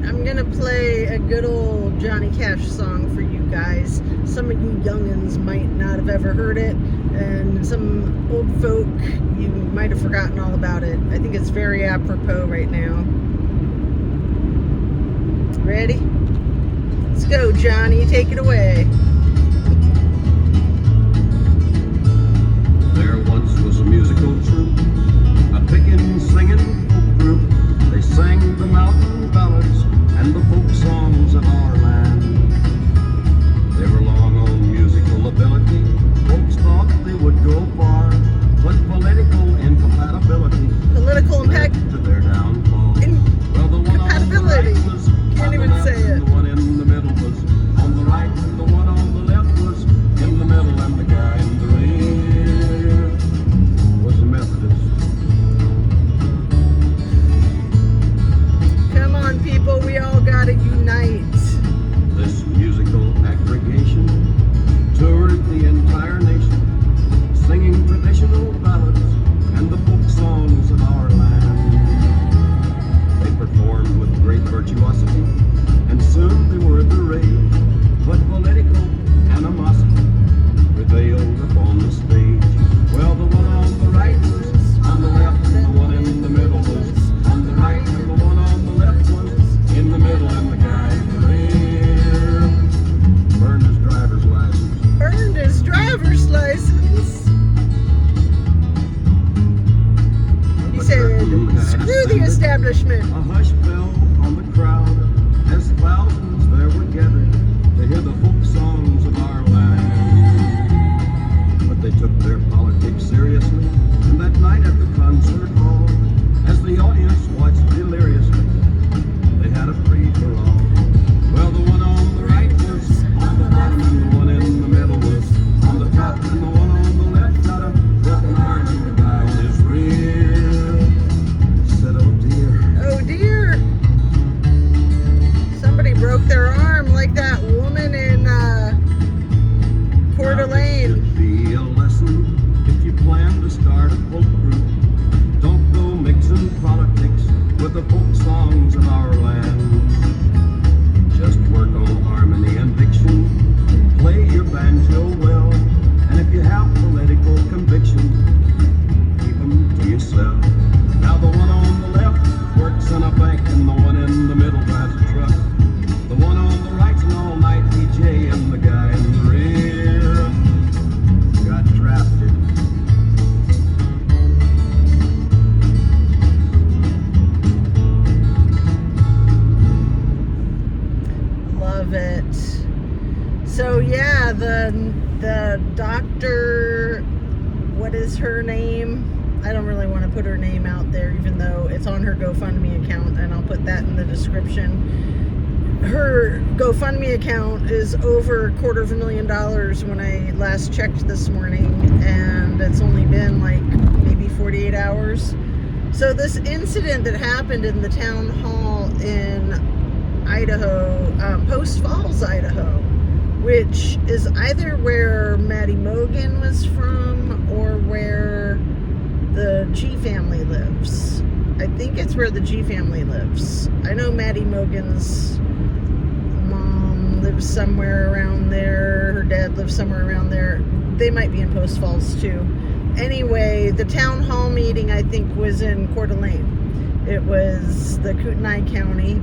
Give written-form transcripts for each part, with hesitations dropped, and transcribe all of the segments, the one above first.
I'm gonna play a good old Jonny Cash song for you guys. Some of you youngins might not have ever heard it, and some old folk, you might have forgotten all about it. I think it's very apropos right now. Ready? Let's go, Johnny. Take it away. There once was a musical troupe, a pickin' singing folk group. They sang the mountain ballads and the folk songs of our land. They were long on musical ability. Folks thought they would go far, but political incompatibility led to their downfall. Well, the one on the right was Can't even say it. the one in the middle was on the right, and the one on the left was in the middle, and the guy in the rear was a Methodist. Come on, people. We all gotta unite. This musical aggregation toured the entire nation, singing traditional ballads and the folk songs of our land. They performed with great virtuosity, and soon they were the rage, but political animosity prevailed upon the stage. Well, the one on the right was on the left, and the one in the middle was on the right, and the one on the left was in the middle, and the guy in the rear burned his driver's license. Earned his driver's license. He said, screw the establishment. A hush fell on the crowd as thousands there were gathered to hear the folk songs of our land. But they took their politics seriously, and that night at the concert hall, as the audience watched deliriously, they had a free-for-all. Well, the one on the right was on the bottom, and the one in the middle was on the top, and the one on the left got a broken arm, and the guy on his rear said, "Oh dear." Oh dear. Somebody broke their arm like that woman in Coeur Now, this d'Alene. should be a lesson if you plan to start a folk group. Don't go mixing politics with the folk songs of our land. Just work on harmony and diction. Play your banjo well, and if you have political conviction, keep them to yourself. Now the one on the left works in a bank, and the one in the middle drives a truck. The one on the right's an all-night DJ, and the guy in the rear got drafted. Love it. So yeah, the doctor, what is her name? I don't really want to put her name out there, even though it's on her Gofundme account, and I'll put that in the description. Her Gofundme account is over $250,000 when I last checked this morning, and it's only been like maybe 48 hours. So this incident that happened in the town hall in Idaho, Post Falls, Idaho, which is either where Maddie Mogan was from or where the G family lives. I think it's where the G family lives. I know Maddie Mogan's mom lives somewhere around there. Her dad lives somewhere around there. They might be in Post Falls too. Anyway, the town hall meeting, I think, was in Coeur d'Alene. It was the Kootenai County.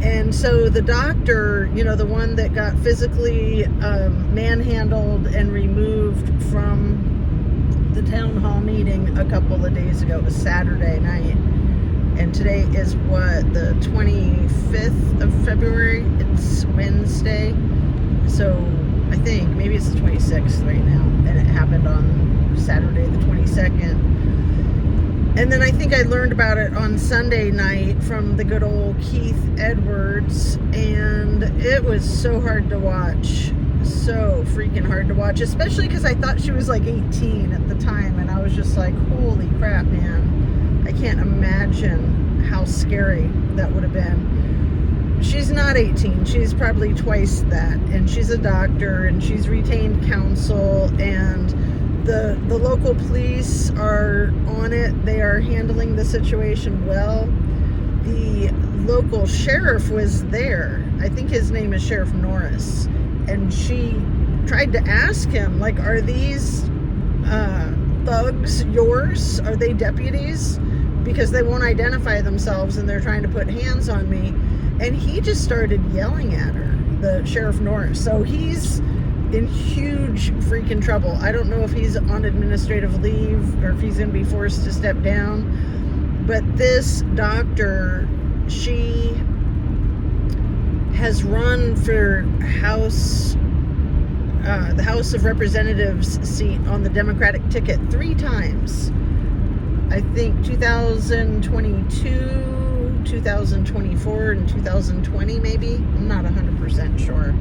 And so the doctor, you know, the one that got physically manhandled and removed from the town hall meeting a couple of days ago, it was Saturday night. And today is what, the 25th of February? It's Wednesday. So I think maybe it's the 26th right now. And it happened on Saturday the 22nd. And then I think I learned about it on Sunday night from the good old Keith Edwards, and it was so hard to watch. So freaking hard to watch, especially because I thought she was like 18 at the time, and I was just like, holy crap, man. I can't imagine how scary that would have been. She's not 18. She's probably twice that, and she's a doctor, and she's retained counsel, and the local police are on it. They are handling the situation well. The local sheriff was there. I think his name is Sheriff Norris. And she tried to ask him, like, are these thugs yours? Are they deputies? Because they won't identify themselves and they're trying to put hands on me. And he just started yelling at her, the Sheriff Norris. So he's in huge freaking trouble. I don't know if he's on administrative leave or if he's going to be forced to step down. But this doctor, she has run for the House of Representatives seat on the Democratic ticket 3 times. I think 2022, 2024, and 2020 maybe. I'm not 100% sure.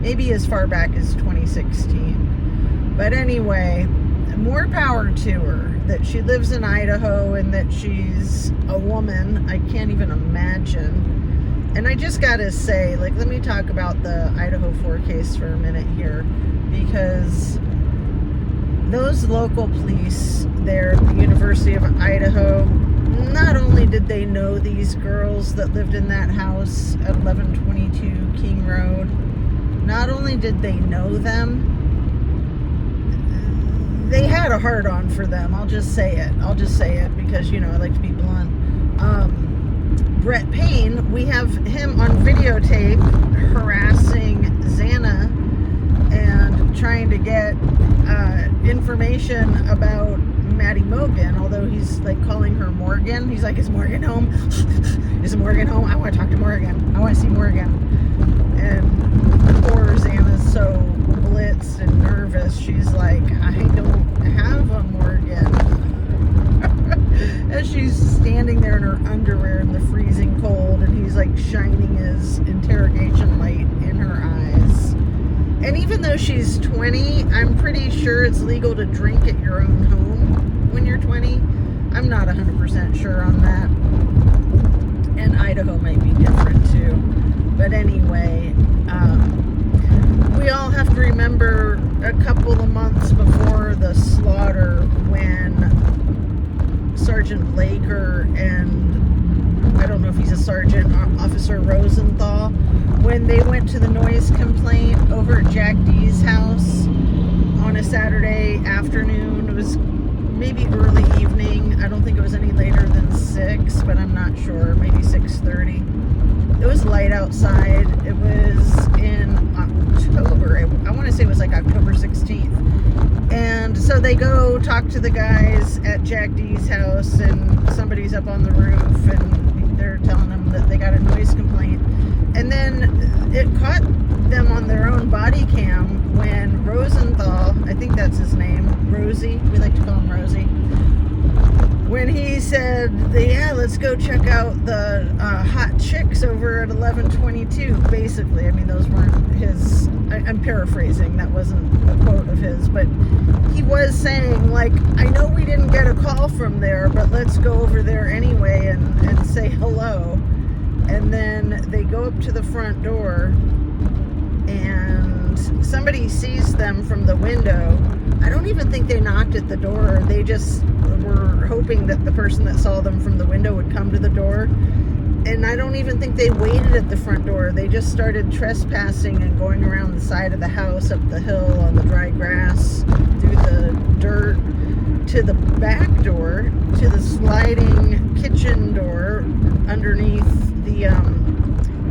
Maybe as far back as 2016. But anyway, more power to her. That she lives in Idaho and that she's a woman. I can't even imagine. And I just gotta say, like, let me talk about the Idaho 4 case for a minute here. Because those local police there at the University of Idaho, not only did they know these girls that lived in that house at 1122 King Road, not only did they know them, they had a hard-on for them. I'll just say it because, you know, I like to be blunt. Brett Payne, we have him on videotape harassing Xana and trying to get information about Maddie Mogan, although he's like calling her Morgan. He's like, is Morgan home? Is Morgan home? I want to talk to Morgan. I want to see Morgan. And poor Xana's so blitzed and nervous. She's like, I don't have a Morgan. As she's standing there in her underwear in the freezing cold, and he's like shining his interrogation light in her eyes. And even though she's 20, I'm pretty sure it's legal to drink at your own home when you're 20. I'm not 100% sure on that. And Idaho might be different too. But anyway, we all have to remember a couple of months before the slaughter when Sergeant Blaker and, I don't know if he's a sergeant, Officer Rosenthal, when they went to the noise complaint over at Jack D's house on a Saturday afternoon. It was maybe early evening. I don't think it was any later than 6, but I'm not sure. Maybe 6:30. It was light outside. It was in October. I want to say it was like October 16th. And so they go talk to the guys at Jack D's house, and somebody's up on the roof, and they're telling them that they got a noise complaint. And then it caught them on their own body cam when Rosenthal, I think that's his name, Rosie, we like to call him Rosie, when he said, yeah, let's go check out the hot chicks over at 1122, basically. I mean, those weren't his, I'm paraphrasing, that wasn't a quote of his, but he was saying, like, I know we didn't get a call from there, but let's go over there anyway and say hello. And then they go up to the front door, and somebody sees them from the window. I don't even think they knocked at the door. They just were hoping that the person that saw them from the window would come to the door. And I don't even think they waited at the front door. They just started trespassing and going around the side of the house, up the hill on the dry grass, through the dirt, to the back door, to the sliding kitchen door underneath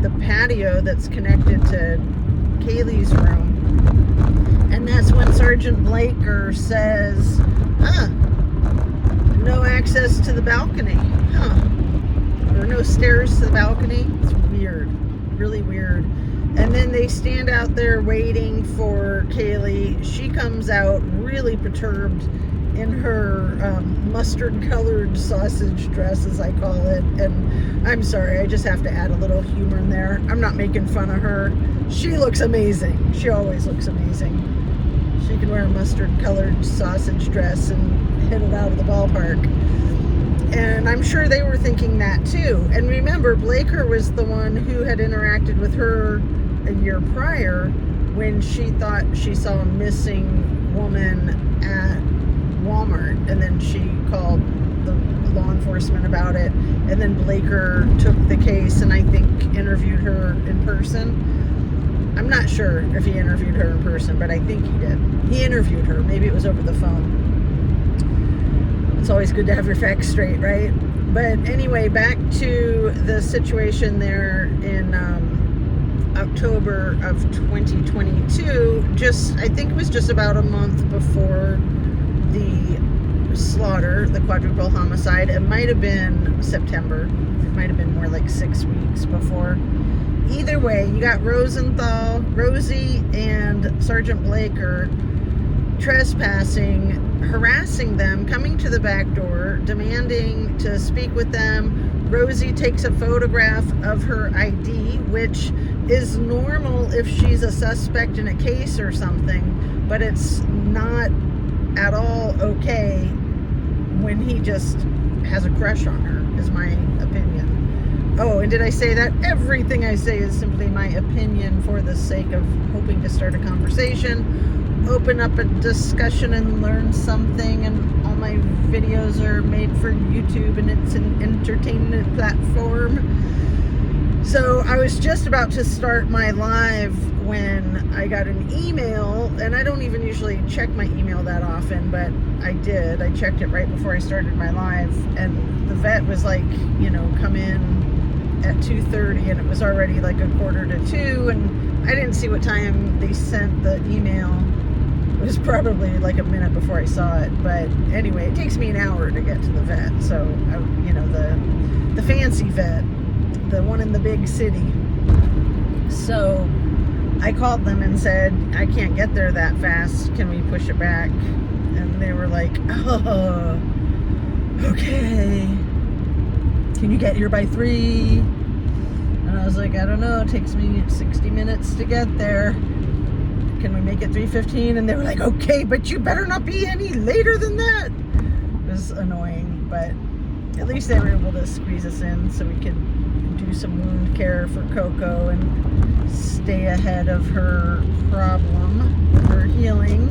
the patio that's connected to Kaylee's room. And that's when Sergeant Blaker says, no access to the balcony. There are no stairs to the balcony. It's weird, really weird. And then they stand out there waiting for Kaylee. She comes out really perturbed in her mustard-colored sausage dress, as I call it. And I'm sorry, I just have to add a little humor in there. I'm not making fun of her. She looks amazing. She always looks amazing. She can wear a mustard-colored sausage dress and hit it out of the ballpark. And I'm sure they were thinking that too. And remember, Blaker was the one who had interacted with her a year prior when she thought she saw a missing woman at Walmart, and then she called the law enforcement about it, and then Blaker took the case, and I person. I'm not sure if he interviewed her in person, but I think he did. He interviewed her. Maybe it was over the phone. It's always good to have your facts straight, right? But anyway, back to the situation there in October of 2022. I think it was just about a month before the slaughter, the quadruple homicide. It might have been September. It might have been more like 6 weeks before. Either way, you got Rosie and Sergeant Blaker trespassing, harassing them, coming to the back door, demanding to speak with them. Rosie takes a photograph of her ID, which is normal if she's a suspect in a case or something, but it's not at all okay when he just has a crush on her, is my opinion. Oh, and did I say that? Everything I say is simply my opinion for the sake of hoping to start a conversation, open up a discussion, and learn something. And all my videos are made for YouTube, and it's an entertainment platform. So I was just about to start my live when I got an email, and I don't even usually check my email that often, but I did. I checked it right before I started my live, and the vet was like, come in at 2:30, and it was already like 1:45, and I didn't see what time they sent the email. It was probably like a minute before I saw it, but anyway, it takes me an hour to get to the vet, so the fancy vet, the one in the big city. So I called them and said, I can't get there that fast, can we push it back? And they were like, oh, okay, can you get here by 3? And I was like, I don't know, it takes me 60 minutes to get there. Can we make it 3:15? And they were like, okay, but you better not be any later than that. It was annoying, but at least they were able to squeeze us in so we could do some wound care for Coco and stay ahead of her problem, her healing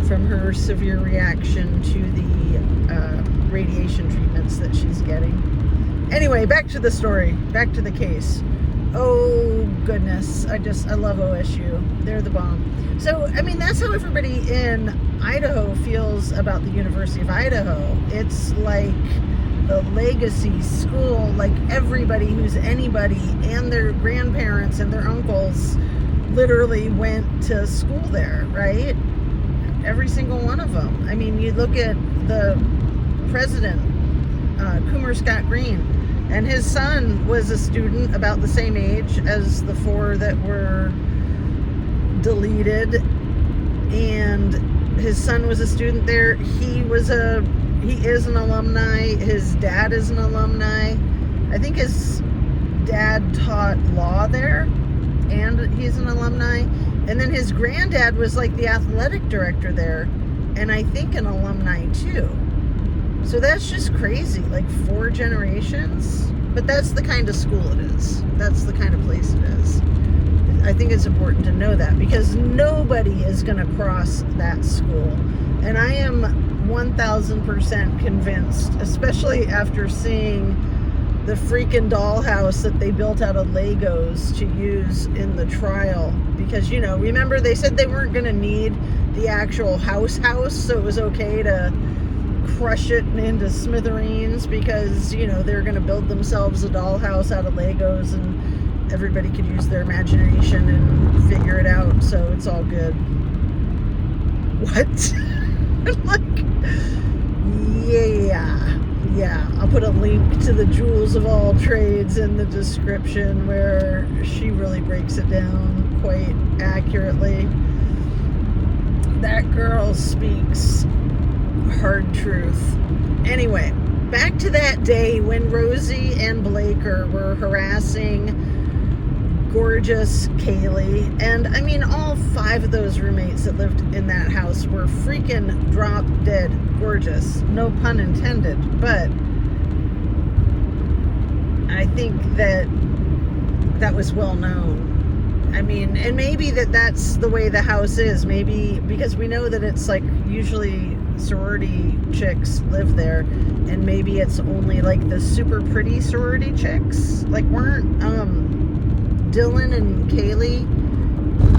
from her severe reaction to the radiation treatments that she's getting. Anyway, back to the story, back to the case. Oh goodness, I love OSU. They're the bomb. So, that's how everybody in Idaho feels about the University of Idaho. It's like the legacy school, like everybody who's anybody and their grandparents and their uncles literally went to school there, right? Every single one of them. You look at the president, Coomer Scott Green, and his son was a student about the same age as the 4 that were deleted, and his son was a student there. He is an alumni. His dad is an alumni. I think his dad taught law there, and he's an alumni. And then his granddad was like the athletic director there, and I think an alumni too. So that's just crazy, like 4 generations. But that's the kind of school it is. That's the kind of place it is. I think it's important to know that, because nobody is going to cross that school. And I am 1,000% convinced, especially after seeing the freaking dollhouse that they built out of Legos to use in the trial. Because, remember they said they weren't going to need the actual house, so it was okay to crush it into smithereens because, they're going to build themselves a dollhouse out of Legos, and everybody could use their imagination and figure it out, so it's all good. What? Like, yeah, I'll put a link to the Jewels of All Trades in the description where she really breaks it down quite accurately. That girl speaks hard truth. Anyway, back to that day when Rosie and Blaker were harassing gorgeous Kaylee. And all 5 of those roommates that lived in that house were freaking drop dead gorgeous. No pun intended. But I think that was well known. And maybe that's the way the house is. Maybe because we know that it's like usually sorority chicks live there, and maybe it's only like the super pretty sorority chicks. Like, weren't Dylan and Kaylee,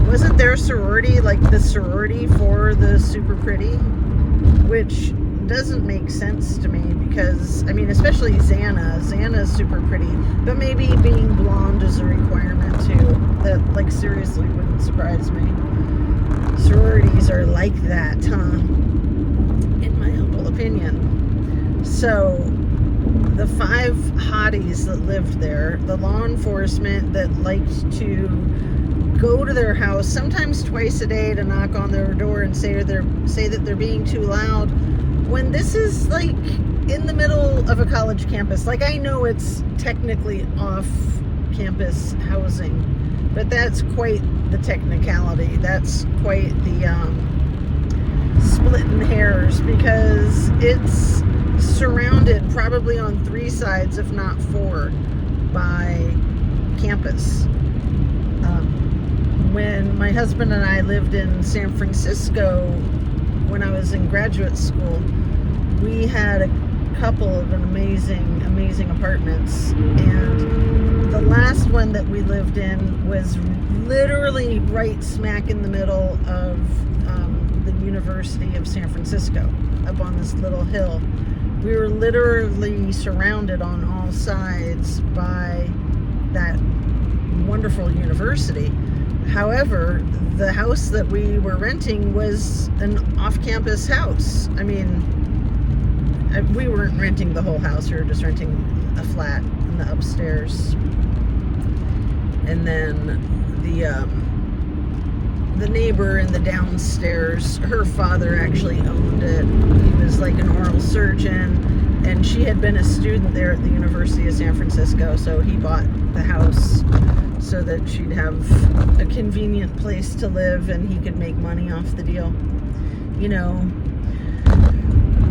wasn't their sorority like the sorority for the super pretty? Which doesn't make sense to me because, I mean, especially Xana's super pretty, but maybe being blonde is a requirement too. That, like, seriously wouldn't surprise me. Sororities are like that, huh? In my humble opinion. So, the 5 hotties that lived there, the law enforcement that liked to go to their house sometimes twice a day to knock on their door and say that they're being too loud, when this is like in the middle of a college campus. Like, I know it's technically off campus housing, but that's quite the technicality. That's quite the splitting hairs, because it's surrounded probably on 3 sides, if not 4, by campus. When my husband and I lived in San Francisco when I was in graduate school, we had a couple of amazing apartments, and the last one that we lived in was literally right smack in the middle of the University of San Francisco, up on this little hill. We were literally surrounded on all sides by that wonderful university. However, the house that we were renting was an off-campus house. I mean, we weren't renting the whole house. We were just renting a flat in the upstairs. And then the neighbor in the downstairs, her father actually owned it. He was like an oral surgeon, and she had been a student there at the University of San Francisco, so he bought the house so that she'd have a convenient place to live and he could make money off the deal. You know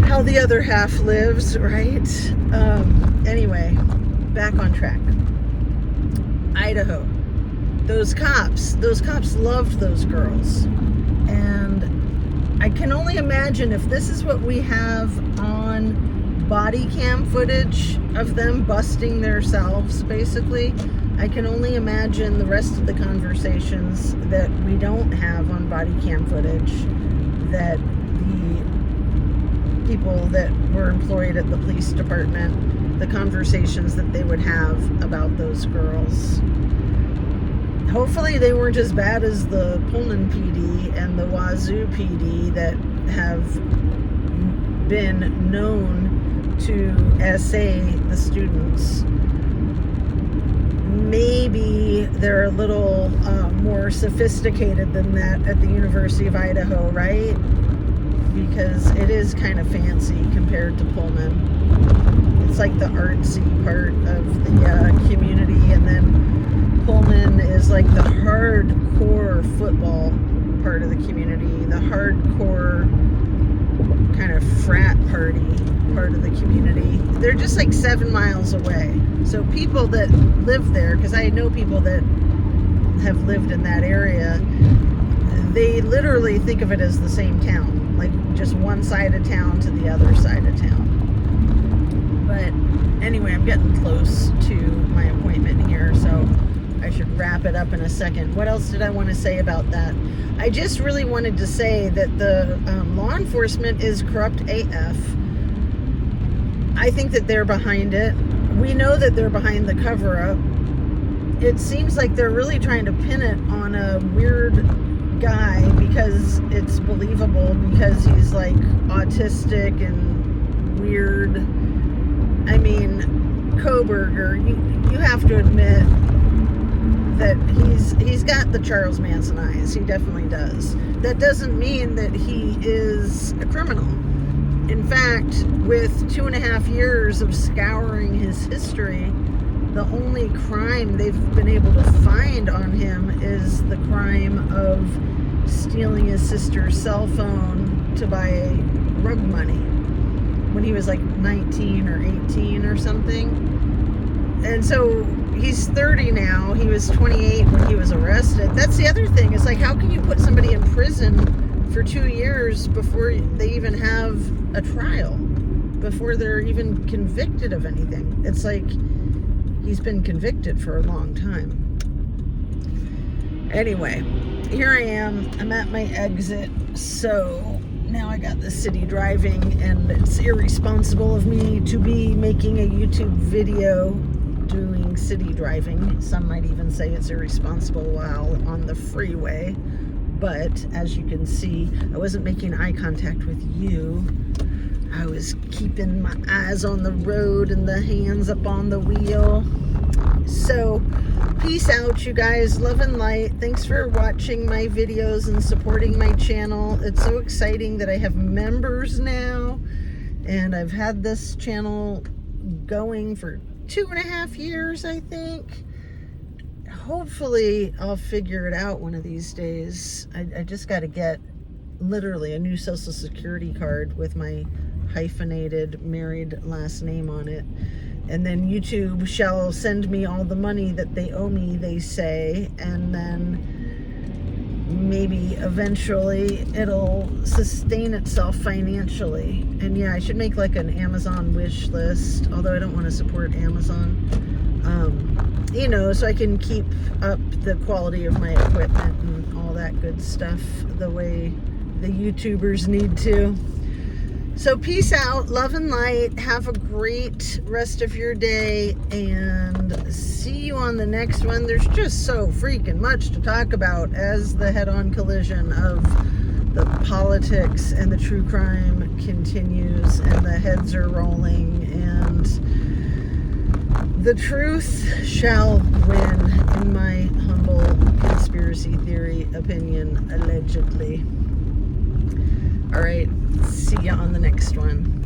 how the other half lives, right? Anyway, back on track. Idaho. Those cops loved those girls. And I can only imagine if this is what we have on body cam footage of them busting themselves, basically. I can only imagine the rest of the conversations that we don't have on body cam footage, that the people that were employed at the police department, the conversations that they would have about those girls. Hopefully they weren't as bad as the Pullman PD and the Wazoo PD that have been known to essay the students. Maybe they're a little more sophisticated than that at the University of Idaho, right? Because it is kind of fancy compared to Pullman. It's like the artsy part of the community, and then Pullman is like the hardcore football part of the community, the hardcore kind of frat party part of the community. They're just like 7 miles away. So people that live there, because I know people that have lived in that area, they literally think of it as the same town, like just one side of town to the other side of town. But anyway, I'm getting close to my appointment here, so I should wrap it up in a second. What else did I want to say about that? I just really wanted to say that the law enforcement is corrupt AF. I think that they're behind it. We know that they're behind the cover-up. It seems like they're really trying to pin it on a weird guy because it's believable, because he's like autistic and weird. I mean, Koberger, you have to admit that he's got the Charles Manson eyes. He definitely does. That doesn't mean that he is a criminal. In fact, with 2.5 years of scouring his history, the only crime they've been able to find on him is the crime of stealing his sister's cell phone to buy rug money when he was like 19 or 18 or something. And so he's 30 now. He was 28 when he was arrested. That's the other thing. It's like, how can you put somebody in prison for 2 years before they even have a trial, before they're even convicted of anything? It's like he's been convicted for a long time. Anyway, here I am. I'm at my exit. So now I got the city driving, and it's irresponsible of me to be making a YouTube video doing city driving. Some might even say it's irresponsible while on the freeway. But as you can see, I wasn't making eye contact with you. I was keeping my eyes on the road and the hands up on the wheel. So, peace out, you guys. Love and light. Thanks for watching my videos and supporting my channel. It's so exciting that I have members now. And I've had this channel going for 2.5 years, I think. Hopefully, I'll figure it out one of these days. I just got to get literally a new Social Security card with my hyphenated married last name on it. And then YouTube shall send me all the money that they owe me, they say. And then maybe eventually it'll sustain itself financially. And yeah, I should make like an Amazon wish list, although I don't want to support Amazon. You know, so I can keep up the quality of my equipment and all that good stuff the way the YouTubers need to. So peace out, love and light. Have a great rest of your day, and see you on the next one. There's just so freaking much to talk about as the head-on collision of the politics and the true crime continues, and the heads are rolling, and the truth shall win, in my humble conspiracy theory opinion, allegedly. All right, see ya on the next one.